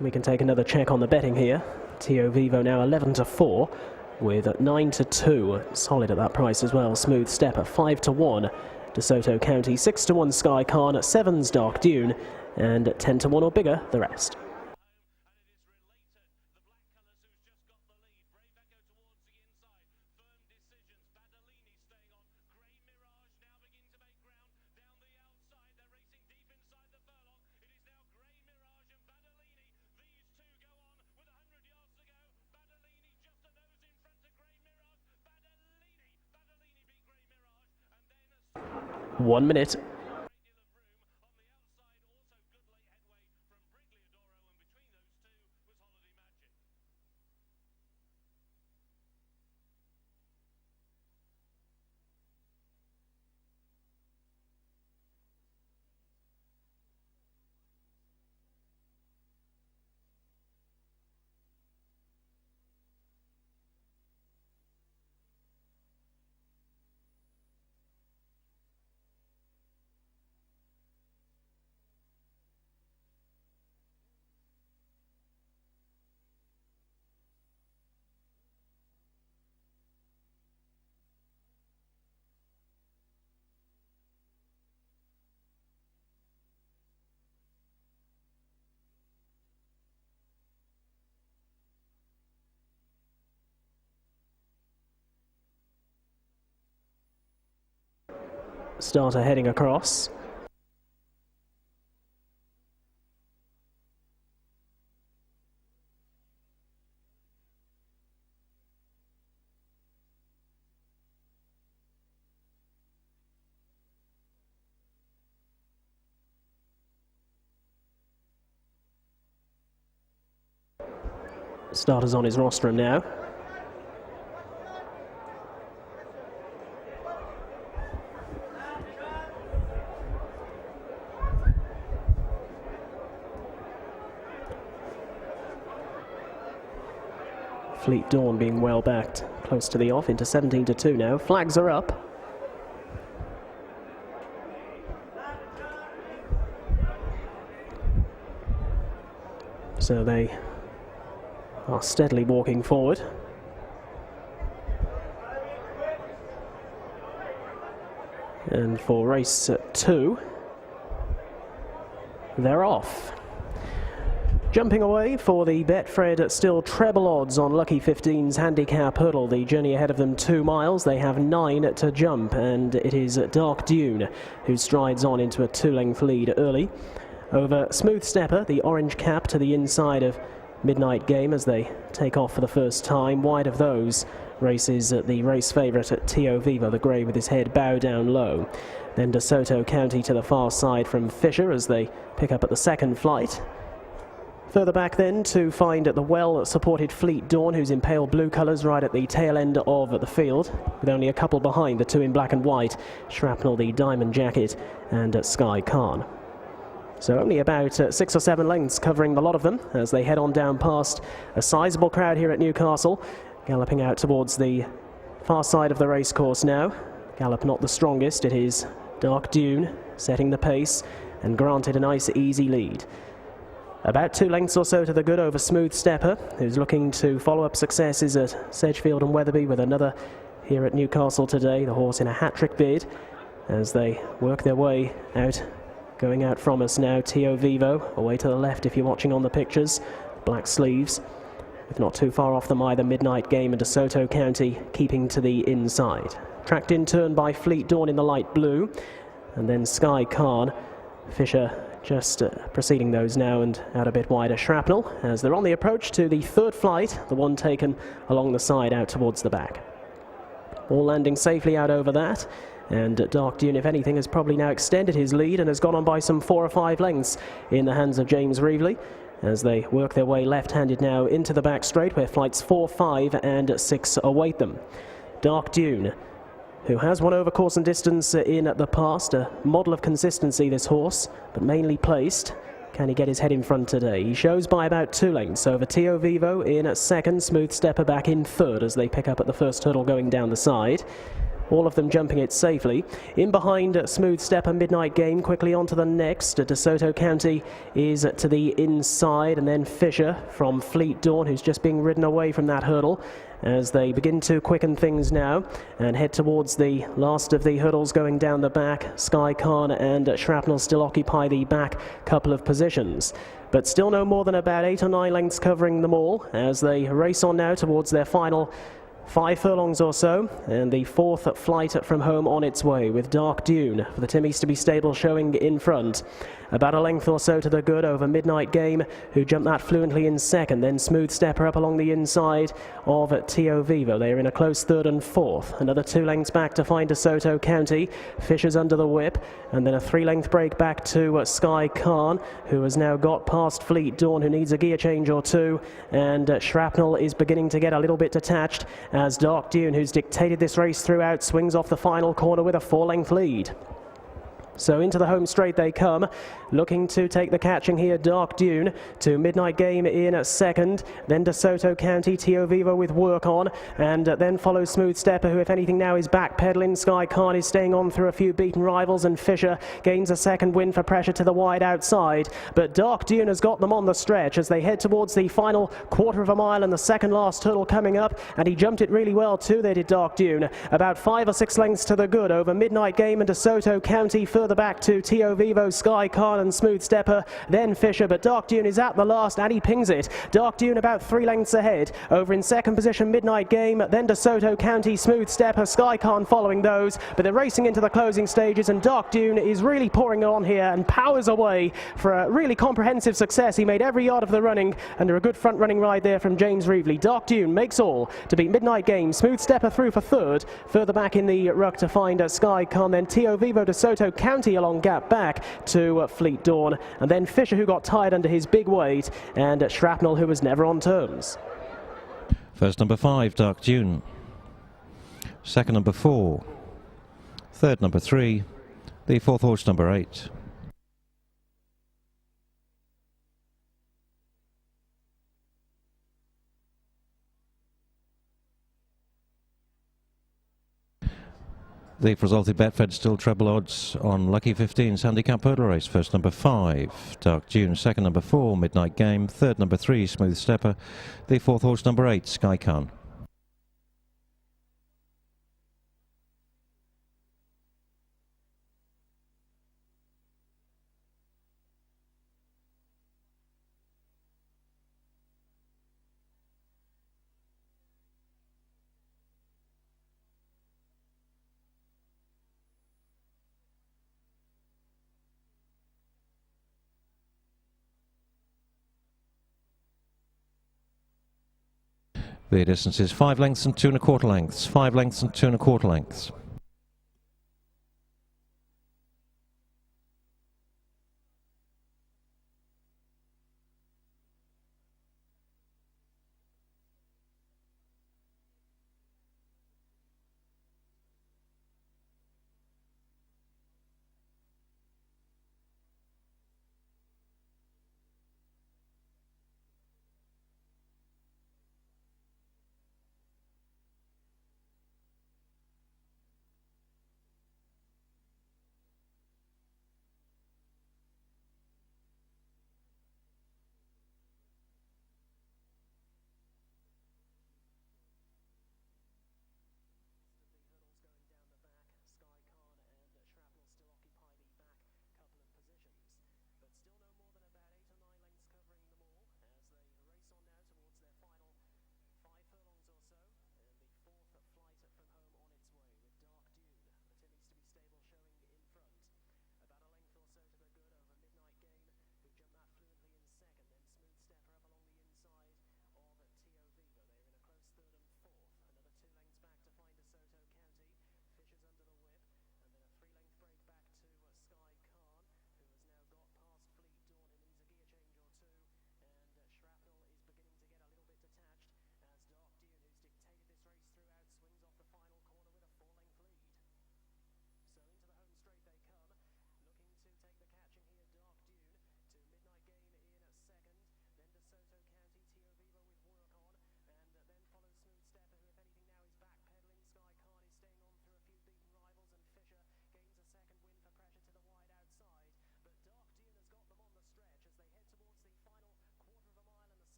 We can take another check on the betting here. Tio Vivo now 11-4 with 9-2, solid at that price as well. Smooth Stepper 5-1, DeSoto County 6-1, Sky Khan 7's Dark Dune, and 10-1 or bigger the rest. One minute. Starter heading across. Starter's on his rostrum now. Fleet Dawn being well backed, close to the off, into 17-2 now. Flags are up. So they are steadily walking forward. And for race 2, they're off. Jumping away for the Betfred still treble odds on Lucky 15's handicap hurdle. The journey ahead of them 2 miles. They have 9 to jump, and it is Dark Dune who strides on into a 2-length lead early. Over Smooth Stepper, the orange cap to the inside of Midnight Game as they take off for the first time. Wide of those races the race favourite at Tio Vivo, the grey with his head bowed down low. Then DeSoto County to the far side from Fisher as they pick up at the second flight. Further back then to find the well-supported Fleet Dawn, who's in pale blue colours right at the tail end of the field, with only a couple behind, the 2 in black and white, Shrapnel, the diamond jacket, and Sky Khan. So only about 6 or 7 lengths covering the lot of them as they head on down past a sizable crowd here at Newcastle, galloping out towards the far side of the racecourse now. Gallop not the strongest, it is Dark Dune setting the pace and granted a nice easy lead. About 2 lengths or so to the good over Smooth Stepper, who's looking to follow up successes at Sedgefield and Wetherby with another here at Newcastle today. The horse in a hat-trick bid as they work their way out. Going out from us now, Tio Vivo, away to the left if you're watching on the pictures. Black sleeves, with not too far off them either Midnight Game and DeSoto County keeping to the inside. Tracked in turn by Fleet Dawn in the light blue, and then Sky Khan. Fisher just preceding those now and out a bit wider Shrapnel as they're on the approach to the third flight, the one taken along the side out towards the back. All landing safely out over that, and Dark Dune, if anything, has probably now extended his lead and has gone on by some 4 or 5 lengths in the hands of James Reevely as they work their way left-handed now into the back straight where flights 4, 5 and 6 await them. Dark Dune, who has won over course and distance in the past, a model of consistency this horse, but mainly placed. Can he get his head in front today? He shows by about 2 lengths over Tio Vivo in second, Smooth Stepper back in third as they pick up at the first hurdle going down the side. all of them jumping it safely. In behind Smooth Stepper, Midnight Game, quickly onto the next. DeSoto County is to the inside, and then Fisher from Fleet Dawn, who's just being ridden away from that hurdle, as they begin to quicken things now and head towards the last of the hurdles going down the back. Sky Khan and Shrapnel still occupy the back couple of positions, but still no more than about 8 or 9 lengths covering them all as they race on now towards their final 5 furlongs or so, and the 4th flight from home on its way, with Dark Dune for the Tim Easterby stable showing in front. About a length or so to the good over Midnight Game, who jumped that fluently in second. Then Smooth Stepper up along the inside of Tio Vivo. They are in a close third and fourth. Another 2 lengths back to find DeSoto County. Fisher's under the whip, and then a 3-length break back to Sky Khan, who has now got past Fleet Dawn, who needs a gear change or two, and Shrapnel is beginning to get a little bit detached as Dark Dune, who's dictated this race throughout, swings off the final corner with a 4-length lead. So into the home straight they come, looking to take the catching here. Dark Dune to Midnight Game in second, then DeSoto County, Tio Vivo with work on, and then follows Smooth Stepper, who if anything now is backpedaling. Sky Khan is staying on through a few beaten rivals, and Fisher gains a second win for pressure to the wide outside. But Dark Dune has got them on the stretch as they head towards the final quarter of a mile and the second last hurdle coming up, and he jumped it really well too, they did, Dark Dune. About 5 or 6 lengths to the good over Midnight Game and DeSoto County. Further back to Tio Vivo, Sky Khan and Smooth Stepper, then Fisher, but Dark Dune is at the last and he pings it. Dark Dune about 3 lengths ahead. Over in second position, Midnight Game, then DeSoto County, Smooth Stepper, Sky Khan following those, but they're racing into the closing stages, and Dark Dune is really pouring it on here and powers away for a really comprehensive success. He made every yard of the running under a good front running ride there from James Reevely. Dark Dune makes all to beat Midnight Game. Smooth Stepper through for third. Further back in the ruck to find Sky Khan, then Tio Vivo, DeSoto County along gap back to Fleet Dawn, and then Fisher, who got tired under his big weight, and Shrapnel, who was never on terms. First number 5, Dark Dune. Second number 4. Third number 3. The 4th horse number 8. The resulted Betfred still treble odds on Lucky 15's handicap hurdle race. First number 5, Dark Dune. Second number 4, Midnight Game. Third number 3, Smooth Stepper. The 4th horse number 8, Sky Khan. The distance is 5 lengths and 2 1/4 lengths. 5 lengths and 2 1/4 lengths.